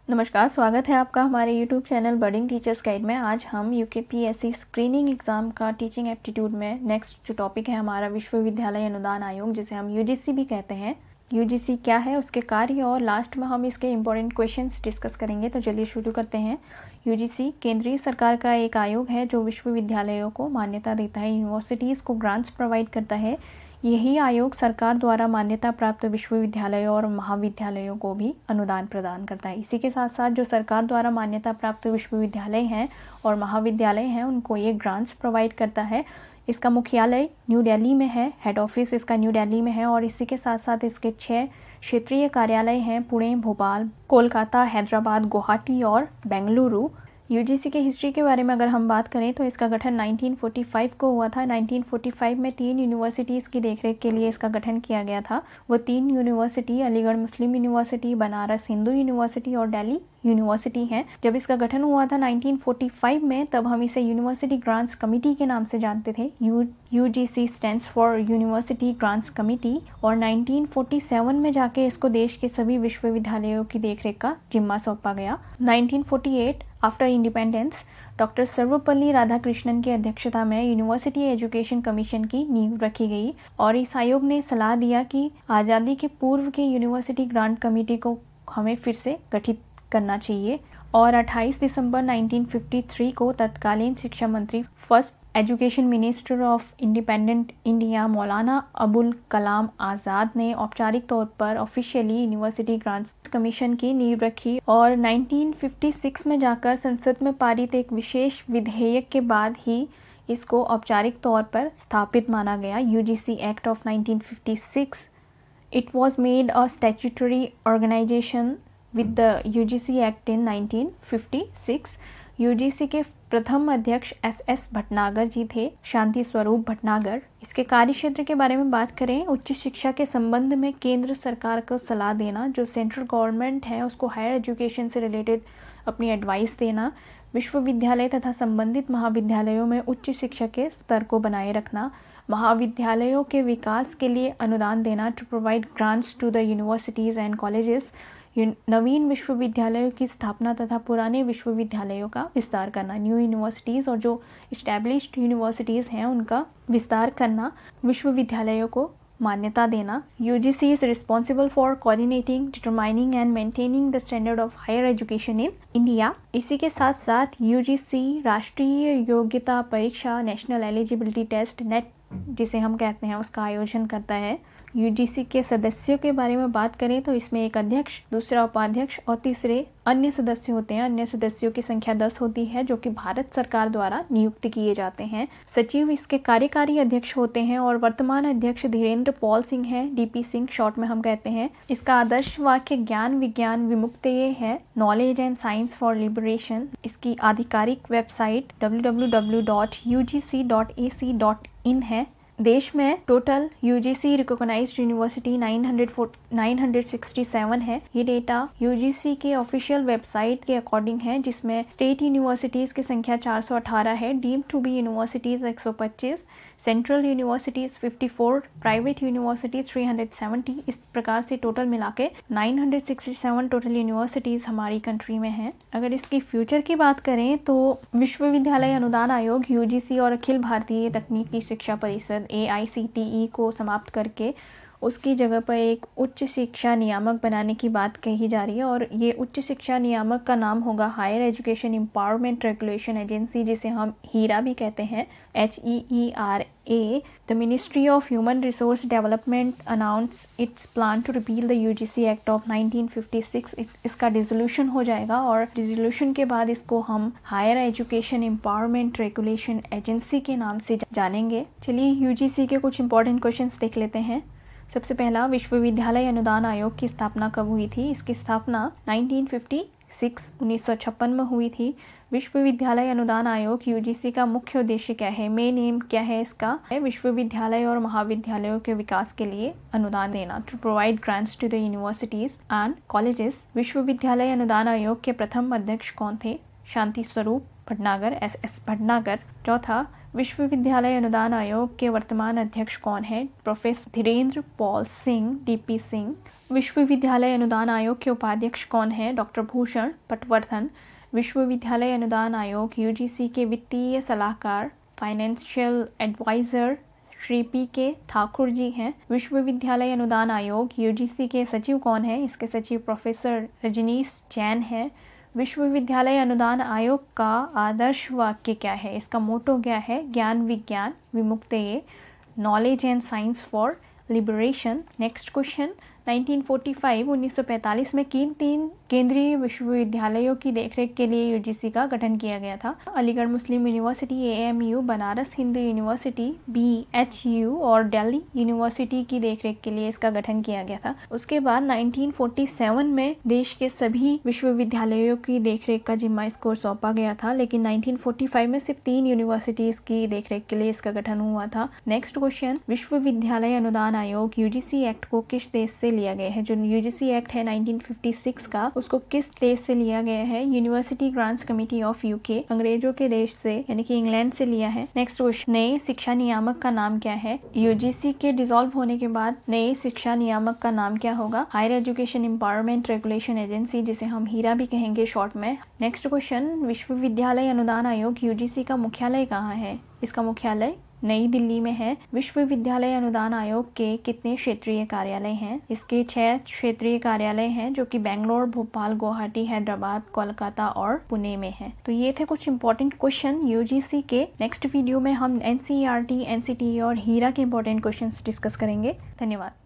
नमस्कार, स्वागत है आपका हमारे YouTube channel budding teachers guide में। आज हम यूकेपीएससी स्क्रीनिंग एग्ज़ाम का टीचिंग एप्टीट्यूड में नेक्स्ट जो टॉपिक है हमारा विश्वविद्यालय अनुदान आयोग, जिसे हम यूजीसी भी कहते हैं। यूजीसी क्या है, उसके कार्य और लास्ट में हम इसके इम्पोर्टेंट क्वेश्चंस डिस्कस करेंगे। तो चलिए शुरू करते हैं। यूजीसी केंद्रीय सरकार का एक आयोग है जो विश्वविद्यालयों को मान्यता देता है, यूनिवर्सिटीज़ को ग्रांट्स प्रोवाइड करता है। यही आयोग सरकार द्वारा मान्यता प्राप्त विश्वविद्यालयों और महाविद्यालयों को भी अनुदान प्रदान करता है। इसी के साथ साथ जो सरकार द्वारा मान्यता प्राप्त विश्वविद्यालय हैं और महाविद्यालय हैं, उनको ये ग्रांट्स प्रोवाइड करता है। इसका मुख्यालय न्यू दिल्ली में है, हेड ऑफिस इसका न्यू दिल्ली में है और इसी के साथ साथ इसके 6 क्षेत्रीय कार्यालय हैं, पुणे, भोपाल, कोलकाता, हैदराबाद, गुवाहाटी और बेंगलुरु। यूजीसी के हिस्ट्री के बारे में अगर हम बात करें तो इसका गठन 1945 को हुआ था। 1945 में 3 यूनिवर्सिटीज़ की देखरेख के लिए इसका गठन किया गया था। वो 3 university Aligarh Muslim university, Banaras Hindu university और दिल्ली यूनिवर्सिटी हैं। जब इसका गठन हुआ था 1945 में, तब हम इसे यूनिवर्सिटी ग्रांट्स कमेटी के नाम से जानते थे। UGC stands for university grants committee. और 1947 में जाके इसको देश के सभी विश्वविद्यालयों की देखरेख का जिम्मा सौंपा गया। 1948 after independence doctor Sarvepalli Radhakrishnan की अध्यक्षता में यूनिवर्सिटी एजुकेशन कमीशन की नींव रखी गई और इस आयोग ने सलाह दिया कि आज़ादी के पूर्व के यूनिवर्सिटी ग्रांट कमेटी को हमें फिर से गठित करना चाहिए। और 28 दिसंबर 1953 को तत्कालीन शिक्षा मंत्री, first education minister of independent India Maulana Abul Kalam Azad ने औपचारिक तौर पर ऑफिशियली यूनिवर्सिटी ग्रांट्स कमीशन की नींव रखी। और 1956 में जाकर संसद में पारित एक विशेष विधेयक के बाद ही इसको औपचारिक तौर पर स्थापित माना गया। UGC act of 1956 it was made a statutory organisation with the UGC act in 1956। UGC के प्रथम अध्यक्ष एस भटनागर जी थे, शांति स्वरूप भटनागर। इसके कार्य क्षेत्र के बारे में बात करें, उच्च शिक्षा के संबंध में केंद्र सरकार को सलाह देना, जो सेंट्रल गवर्नमेंट है उसको हायर एजुकेशन से रिलेटेड अपनी एडवाइस देना, विश्वविद्यालय तथा संबंधित महाविद्यालयों में उच्च शिक्षा के स्तर को बनाए रखना, महाविद्यालयों के विकास के लिए अनुदान देना, to provide grants to the universities and colleges, नवीन विश्वविद्यालयों की स्थापना तथा पुराने विश्वविद्यालयों का विस्तार करना, न्यू यूनिवर्सिटीज़ और जो इस्टेब्लिश्ड यूनिवर्सिटीज़ हैं उनका विस्तार करना, विश्वविद्यालयों को मान्यता देना। UGC is responsible for coordinating, determining and maintaining the standard of higher education in India. इसी के साथ साथ यूजीसी राष्ट्रीय योग्यता परीक्षा, नेशनल एलिजिबिलिटी टेस्ट नेट जिसे हम कहते हैं, उसका आयोजन करता है। यूजीसी के सदस्यों के बारे में बात करें तो इसमें एक अध्यक्ष, दूसरा उपाध्यक्ष और तीसरे अन्य सदस्य होते हैं। अन्य सदस्यों की संख्या 10 होती है जो कि भारत सरकार द्वारा नियुक्त किए जाते हैं। सचिव इसके कार्यकारी अध्यक्ष होते हैं और वर्तमान अध्यक्ष धीरेन्द्र पॉल सिंह है, डीपी सिंह शॉर्ट में हम कहते हैं। इसका आदर्श वाक्य ज्ञान विज्ञान विमुक्तये है, knowledge and science for liberation. इसकी आधिकारिक वेबसाइट www.ugc.ac.in है। देश में टोटल यूजीसी रिकॉग्नाइज्ड यूनिवर्सिटी 967 है। ये डेटा यूजीसी के ऑफिशियल वेबसाइट के अकॉर्डिंग है, जिसमें स्टेट यूनिवर्सिटीज़ की संख्या 418 है, deemed to be universities 125, central universities 54, private university 370। इस प्रकार से टोटल मिला के 967 टोटल यूनिवर्सिटीज़ हमारी कंट्री में हैं। अगर इसकी फ्यूचर की बात करें तो विश्वविद्यालय अनुदान आयोग यूजीसी और अखिल भारतीय तकनीकी शिक्षा परिषद AICTE को समाप्त करके उसकी जगह पर एक उच्च शिक्षा नियामक बनाने की बात कही जा रही है और ये उच्च शिक्षा नियामक का नाम होगा higher education empowerment regulation agency, जिसे हम हीरा भी कहते हैं, HEERA। The ministry of human resource development announce its plan to repeal the UGC act of 1956। इसका डिसोल्यूशन हो जाएगा और डिसोल्यूशन के बाद इसको हम higher education empowerment regulation agency के नाम से जानेंगे। चलिए यूजीसी के कुछ इंपॉर्टेंट क्वेश्चंस देख लेते हैं। सबसे पहला, विश्वविद्यालय अनुदान आयोग की स्थापना कब हुई थी? इसकी स्थापना 1956 में हुई थी। विश्वविद्यालय अनुदान आयोग यूजीसी का मुख्य उद्देश्य क्या है? मेन एम क्या है इसका? विश्वविद्यालय और महाविद्यालयों के विकास के लिए अनुदान देना, to provide grants to the universities and colleges. विश्वविद्यालय अनुदान आयोग के प्रथम अध्यक्ष कौन थे? शांति स्वरूप भटनागर, SS भटनागर। चौथा, विश्वविद्यालय अनुदान आयोग के वर्तमान अध्यक्ष कौन है? Professor Dhirendra Pal Singh, DP Singh. विश्वविद्यालय अनुदान आयोग के उपाध्यक्ष कौन है? डॉक्टर भूषण पटवर्धन। विश्वविद्यालय अनुदान आयोग यूजीसी के वित्तीय सलाहकार, फाइनेंशियल एडवाइजर श्री पी.के. ठाकुर जी हैं। विश्वविद्यालय अनुदान आयोग यूजीसी के सचिव कौन है? इसके सचिव प्रोफेसर रजनीश जैन है। विश्वविद्यालय अनुदान आयोग का आदर्श वाक्य क्या है? इसका मोटो क्या है? ज्ञान विज्ञान विमुक्तये, knowledge and science for liberation. Next question, 1945 में किन 3 केंद्रीय विश्वविद्यालयों की देखरेख के लिए यूजीसी का गठन किया गया था? Aligarh Muslim university AMU, Banaras Hindu university BHU और दिल्ली यूनिवर्सिटी की देखरेख के लिए इसका गठन किया गया था। उसके बाद 1947 में देश के सभी विश्वविद्यालयों की देखरेख का जिम्मा इसको सौंपा गया था, लेकिन 1945 में सिर्फ 3 यूनिवर्सिटीज की देखरेख के लिए इसका गठन हुआ था। नेक्स्ट क्वेश्चन, विश्वविद्यालय अनुदान आयोग यूजीसी एक्ट को किस देश से लिया गया है? जो यूजीसी एक्ट है 1956 का, उसको किस देश से लिया गया है? University grants committee of UK, अंग्रेजों के देश से यानी कि इंग्लैंड से लिया है। नेक्स्ट क्वेश्चन, नए शिक्षा नियामक का नाम क्या है? यूजीसी के डिसॉल्व होने के बाद नए शिक्षा नियामक का नाम क्या होगा? Higher education empowerment regulation agency, जिसे हम हीरा भी कहेंगे शॉर्ट में। नेक्स्ट क्वेश्चन, विश्वविद्यालय अनुदान आयोग यूजीसी का मुख्यालय कहाँ है? इसका मुख्यालय नई दिल्ली में है। विश्वविद्यालय अनुदान आयोग के कितने क्षेत्रीय कार्यालय हैं? इसके 6 क्षेत्रीय कार्यालय हैं, जो कि बेंगलोर, भोपाल, गुवाहाटी, हैदराबाद, कोलकाता और पुणे में है। तो ये थे कुछ इंपॉर्टेंट क्वेश्चन यूजीसी के। नेक्स्ट वीडियो में हम NCERT, NCTE और हीरा के इंपॉर्टेंट क्वेश्चंस डिस्कस करेंगे। धन्यवाद।